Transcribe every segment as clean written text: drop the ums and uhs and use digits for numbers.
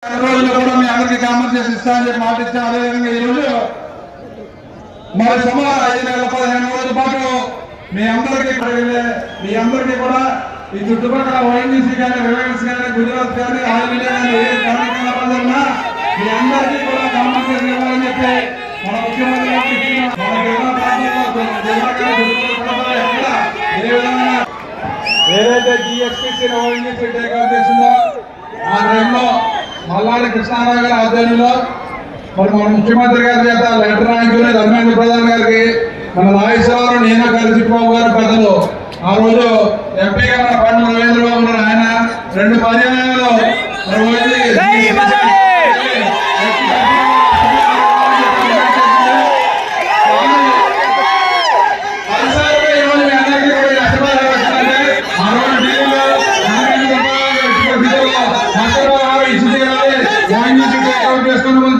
రోజుల్లో కూడా మీ అందరికీ కామెంట్ చేసి ఇస్తానని చెప్పి మాట ఇచ్చాం. అదేవిధంగా ఈ రోజు మరి సుమారు 5 నెలల 15 రోజుల పాటు మీ అందరికీ కూడా ఈ చుట్టుపక్కల ఓఎన్జీసీ కానీ రిలయన్స్ కానీ గుజరాత్ కానీ ఆయిల్ ఇండియా కానీ ఏ కార్యక్రమాలు ఉన్నా మీ అందరికీ కూడా కాంపెన్సేషన్ ఇవ్వాలని చెప్పి మన ముఖ్యమంత్రి గారు ఏ విధంగా ఏదైతే జిఎస్టీసీ ఓఎన్జీసీ టేకప్ చేసిందో ఆ టైంలో మల్లాడి కృష్ణారావు గారి ఆధ్వర్యంలో మరి మన ముఖ్యమంత్రి గారి చేత లెటర్ రాయించుకుని ధర్మేంద్ర ప్రధాన్ గారికి మన నాగేశ్వరరావు నేను కలిసి బాబు గారి పెద్దలు ఆ రోజు ఎంపీగా మన పండు రవీంద్ర బాబు గారు ఆయన 2 పర్యాయాలు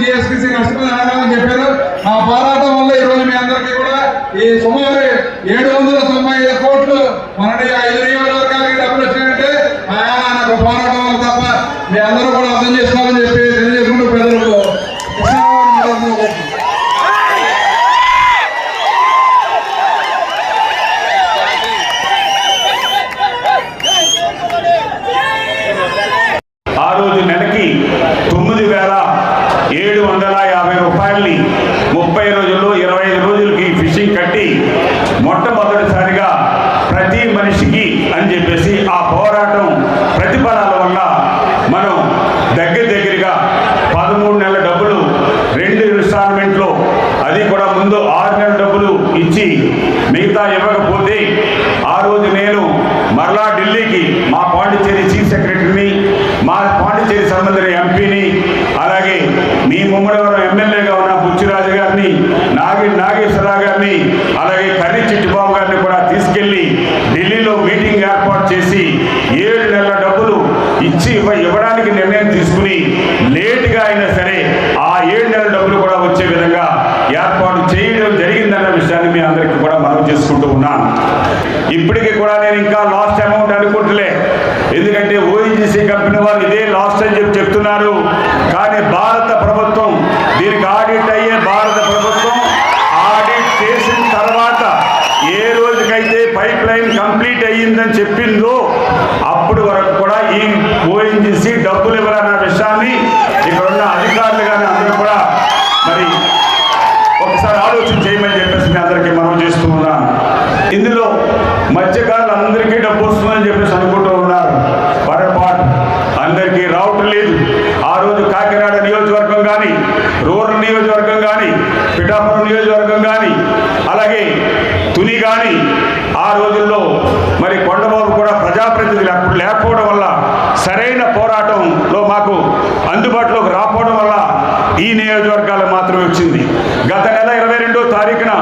జిఎస్టీసీ నష్టపరిహారం చెప్పారు. ఆ పోరాటం వల్ల ఈ రోజు మీ అందరికీ కూడా ఈ సుమారు 795 కోట్లు మన 5 నియోజకవర్గాలకి డబ్బులు వచ్చినాయంటే నాకు పోరాటం వల్ల తప్ప మీ అందరూ కూడా అర్థం చేసుకోవాలని చెప్పి తెలియజేసుకుంటూ ప్రజలకు ఆ రోజు నెలకి 9,750 రూపాయలని 30 రోజుల్లో 25 రోజులకి ఫిషింగ్ కట్టి మొట్టమొదటిసారిగా ప్రతి మనిషికి అని చెప్పేసి ఆ పోరాటం ప్రతిఫలాల వల్ల మనం దగ్గరగా 13 నెలల డబ్బులు 2 ఇన్స్టాల్మెంట్లో అది కూడా ముందు 6 నెలల డబ్బులు ఇచ్చి మిగతా ఇవ్వకపోతే ఆ రోజు నేను మరలా ఢిల్లీకి మా పాండిచ్చేరి చీఫ్ సెక్రటరీని మా పాండిచ్చేరి సంబంధించిన ఎంపీని అలాగే మీ ముమ్మడివరం ఎమ్మెల్యేగా ఉన్న బుచ్చిరాజు గారిని నాగేశ్వరరావు గారిని అలాగే కర్రీ చిట్టిబాబు గారిని కూడా తీసుకెళ్లి ఢిల్లీలో మీటింగ్ ఏర్పాటు చేసి 7 నెలల డబ్బులు ఇచ్చి ఇవ్వడానికి నిర్ణయం తీసుకుని లేటుగా అయినా సరే ఆ 7 నెలల డబ్బులు కూడా వచ్చే విధంగా ఏర్పాటు చేయడం జరిగిందన్న విషయాన్ని మీ అందరికీ కూడా మనం చేసుకుంటూ ఉన్నాను. ఇప్పటికీ కూడా నేను ఇంకా లాస్ట్ అమౌంట్ అనుకుంటలే, ఎందుకంటే ఓఎన్జీసీ కంపెనీ వాళ్ళు ఇదే లాస్ట్ అని చెప్పి చెప్తున్నారు. కానీ భారత ప్రభుత్వం దీనికి ఆడిట్ అయ్యే భారత ప్రభుత్వం ఆడిట్ చేసిన తర్వాత ఏ రోజుకైతే పైప్ లైన్ కంప్లీట్ అయ్యిందని చెప్పిందో అప్పుడు వరకు కూడా ఈ ఓఎన్జీసీ డబ్బులు ఇవ్వాలన్న విషయాన్ని ఇక్కడ ఉన్న అధికారులు కానీ అందరూ కూడా మరి ఒకసారి ఆలోచన చేయమని చెప్పేసి మీ అందరికీ మనం చేస్తూ ఉన్నాను. ఇందులో మత్స్యకారులు అందరికీ డబ్బు వస్తుందని చెప్పేసి అనుకుంటూ ఉన్నారు. పొరపాటు, అందరికీ రావటం లేదు. ఆ రోజు కాకినాడ నియోజకవర్గం కానీ రూరల్ నియోజకవర్గం కానీ పిఠాపురం నియోజకవర్గం కానీ అలాగే తుని కానీ ఆ రోజుల్లో మరి కొండబాబు కూడా ప్రజాప్రతినిధులు అప్పుడు లేకపోవడం వల్ల సరైన పోరాటంలో మాకు అందుబాటులోకి రాకపోవడం వల్ల ఈ నియోజకవర్గాలు మాత్రమే వచ్చింది. గత నెల 22వ తారీఖున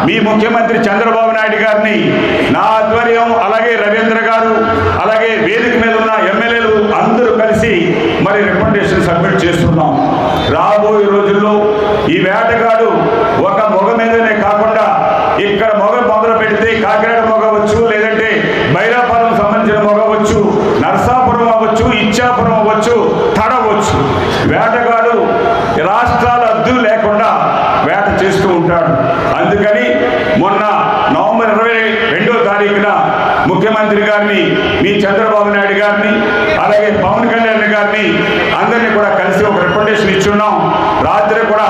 మీ ముఖ్యమంత్రి చంద్రబాబు నాయుడు గారిని నా ఆధ్వర్యం అలాగే రవీంద్ర గారు అలాగే వేదిక మీద ఉన్న ఎమ్మెల్యేలు అందరూ కలిసి మరి రికమెండేషన్ సబ్మిట్ చేస్తున్నాం. రాబోయే రోజుల్లో ఈ వేటగాడు ఒక మొగ మీదనే కాకుండా ఇక్కడ మొగ మొదలు పెడితే కాకినాడ మొగ అవ్వచ్చు, లేదంటే బైరాపురం సంబంధించిన మొగ అవ్వచ్చు, నర్సాపురం అవ్వచ్చు, ఇచ్చాపురం అవ్వచ్చు, తడవచ్చు. వేటగాడు రాష్ట్రాల అద్దు లేకుండా వేట చేస్తూ ఉంటాడు. అందుకని మొన్న నవంబర్ 22వ తారీఖున ముఖ్యమంత్రి గారిని మీ చంద్రబాబు నాయుడు గారిని అలాగే పవన్ కళ్యాణ్ గారిని అందరినీ కూడా కలిసి ఒక రికమెండేషన్ ఇచ్చున్నాం. రాత్రి కూడా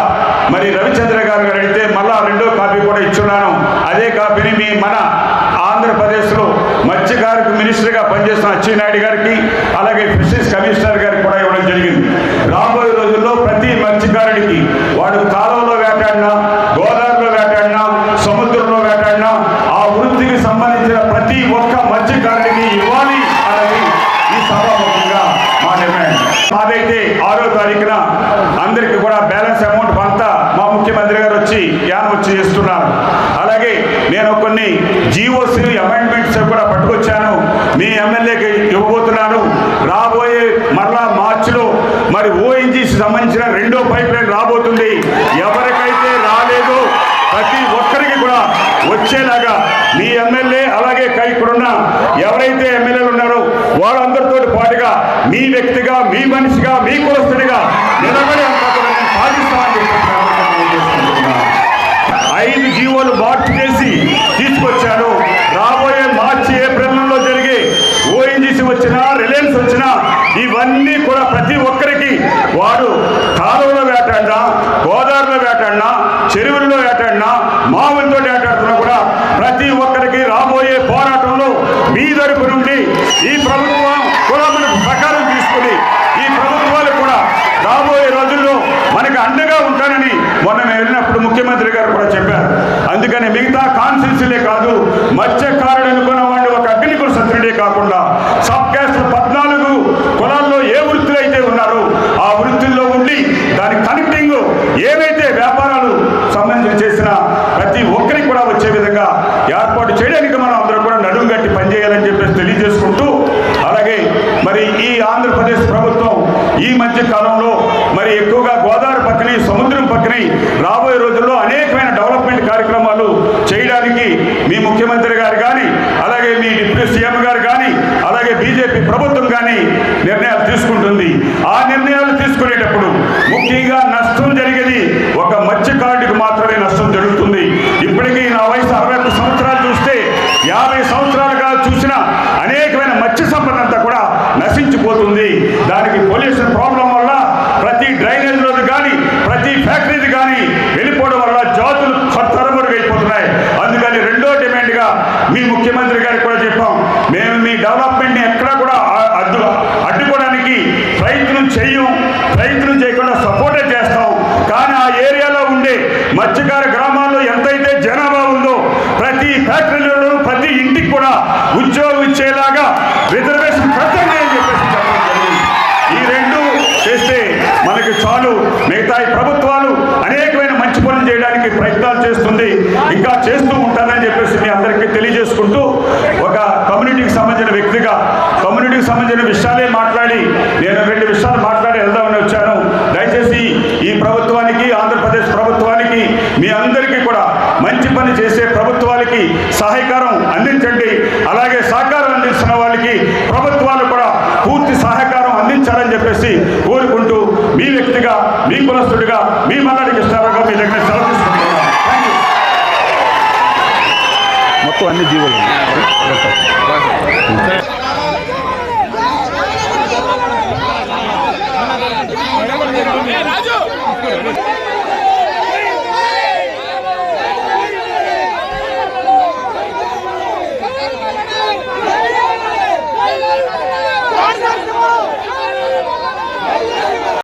మరి రవిచంద్ర గారు అడిగితే మళ్ళా 2వ కాపీ కూడా ఇచ్చున్నాను. అదే కాపీని మీ మన ఆంధ్రప్రదేశ్లో మత్స్యకారుకు మినిస్టర్గా పనిచేస్తున్న అచ్చెన్నాయుడు గారికి అలాగే ఫిషరీస్ కమిషనర్ గారికి కూడా ఇవ్వడం జరిగింది. రాబోయే రోజుల్లో ప్రతి మత్స్యకారుడికి వాడు కాలంలో వేటాడినా, గోదావరిలో వేటాడినా, సముద్రంలో వేటాడినా ఆ వృత్తికి సంబంధించిన ప్రతి ఒక్క మత్స్యకారుడికి ఇవ్వాలి అనేది ఈ సభాముఖంగా మా డిమాండ్. అదైతే 6వ తారీఖున అందరికీ కూడా బ్యాలెన్స్ అమౌంట్ అంతా మా ముఖ్యమంత్రి గారు వచ్చి చేస్తున్నారు. అలాగే నేను కొన్ని జీవోస్ అమెండ్మెంట్స్ కూడా పట్టుకొచ్చాను, మీ ఎమ్మెల్యేకి ఇవ్వబోతున్నాను. రాబోయే మరలా మార్చిలో మరి ఓఎన్జీసీ సంబంధించిన 2వ పైప్ లైన్ రాబోతుంది. ఎవరికైతే రాలేదో ప్రతి ఒక్కరికి కూడా వచ్చేలాగా మీ ఎమ్మెల్యే అలాగే ఇక్కడున్న ఎవరైతే ఎమ్మెల్యేలు ఉన్నారో వాళ్ళందరితో పాటుగా మీ వ్యక్తిగా మీ మనిషిగా మీ కులస్తుడిగా నిలబడి సాధిస్తామని చెప్పి 5 జీవోలు మార్పు చేసి తీసుకొచ్చారు. రాబోయే మార్చి ఏప్రిల్ నెలలో జరిగే ఓఎన్జీసీ వచ్చినా రిలయన్స్ వచ్చినా ఇవన్నీ కూడా ప్రతి ఒక్కరికి వాడు కాలువలో వేటాడినా గోదావరిలో వేటాడినా చెరువుల్లో వేటాడినా మావులతో వేటాడుతున్నా కూడా ప్రతి ఒక్కరికి రాబోయే పోరాటంలో మీ తరపు నుండి ఈ ప్రభుత్వం కూడా మనకు సహకారం తీసుకుని ఈ ప్రభుత్వాలు కూడా రాబోయే రోజుల్లో మనకు అండగా ఉంటానని మొన్న మేము వెళ్ళినప్పుడు ముఖ్యమంత్రి గారు కూడా చెప్పారు. అందుకని మిగతా కాన్స్టిట్యూన్సీలే కాదు మత్స్యకారుడు అనుకున్న వాడు ఒక అగ్నికుల సత్రుడే కాకుండా సబ్ క్యాస్ట్ 14 కులాల్లో ఏ వృత్తులు అయితే ఉన్నారో ఆ వృత్తుల్లో ఉండి దాని కనెక్టింగ్ ఏవైతే వ్యాపారాలు సంబంధించి చేసిన ప్రతి ఒక్కరికి కూడా వచ్చే విధంగా ఏర్పాటు చేయడానికి మనం అందరూ కూడా నడుము గట్టి పనిచేయాలని చెప్పేసి తెలియజేసుకుంటూ అలాగే మరి ఈ ఆంధ్రప్రదేశ్ ప్రభుత్వం ఈ మధ్య కాలంలో మరి ఎక్కువగా గోదావరి పక్కని సముద్రం పక్కని రాబోయే రోజుల్లో అనేకమైన డెవలప్మెంట్ కార్యక్రమాలు చేయడానికి మీ ముఖ్యమంత్రి గారు కానీ అలాగే మీ డిప్యూటీ సీఎం గారు కానీ అలాగే బీజేపీ ప్రభుత్వం కానీ నిర్ణయాలు తీసుకుంటుంది. ఆ నిర్ణయాలు తీసుకునేటప్పుడు ముఖ్యంగా నష్టం జరిగేది ఒక మత్స్యకారుడికి మాత్రమే నష్టం జరుగుతుంది. ఇప్పటికీ నా వయసు 61 సంవత్సరాలు చూస్తే 50 సంవత్సరాలుగా చూసిన అనేకమైన మత్స్య సంపద అంతా కూడా నశించిపోతుంది. దానికి పొల్యూషన్ ప్రాబ్లం వల్ల ప్రతి డ్రైనేజ్ రోడ్డు కానీ ప్రతి ఫ్యాక్టరీది కానీ వెళ్ళిపోవడం వల్ల జాతులు తరమరుగైపోతున్నాయి. అందుకని రెండో డిమాండ్గా మీ ముఖ్యమంత్రి గారికి కూడా చెప్పాం, మేము మీ డెవలప్మెంట్ని ఎక్కడా కూడా అడ్డుకోవడానికి ప్రయత్నం చేయకుండా సపోర్టే చేస్తాం. కానీ ఆ ఏరియాలో ఉండే మత్స్యకార గ్రామాల్లో ఎంతైతే జనాభా ఉందో ప్రతి ఫ్యాక్టరీలో ప్రతి ఇంటికి కూడా ఉద్యోగం ఇచ్చేలాగా రిజర్వేషన్ పెట్టండి అని చెప్పేసి చెప్పడం జరిగింది. ఈ రెండు చేస్తే మనకి చాలు. మిగతా ప్రభుత్వాలు అనేకమైన మంచి పనులు చేయడానికి ప్రయత్నాలు చేస్తుంది, ఇంకా చేస్తూ ఉంటారని చెప్పేసి మీ అందరికీ తెలియజేసుకుంటూ ఒక కమ్యూనిటీకి సంబంధించిన వ్యక్తిగా కమ్యూనిటీకి సంబంధించిన విషయాలే మాట్లాడి నేను 2 విషయాలు మాట్లాడి వెళ్దామని వచ్చాను. దయచేసి ఈ ప్రభుత్వానికి ఆంధ్రప్రదేశ్ ప్రభుత్వానికి మీ అందరికీ కూడా మంచి పని చేసే ప్రభుత్వాలకి సహకారం అందించండి. అలాగే సహకారం అందిస్తున్న వాళ్ళకి ప్రభుత్వాలు కూడా పూర్తి సహకారం అందించాలని చెప్పేసి కోరుకుంటూ మీ వ్యక్తిగా మీ కులస్తుడిగా మీ మల్లాడి కృష్ణారావుగా మీ దగ్గర సెలవు తీసుకుంటున్నాను. మొత్తం అన్ని జీవులు రాజు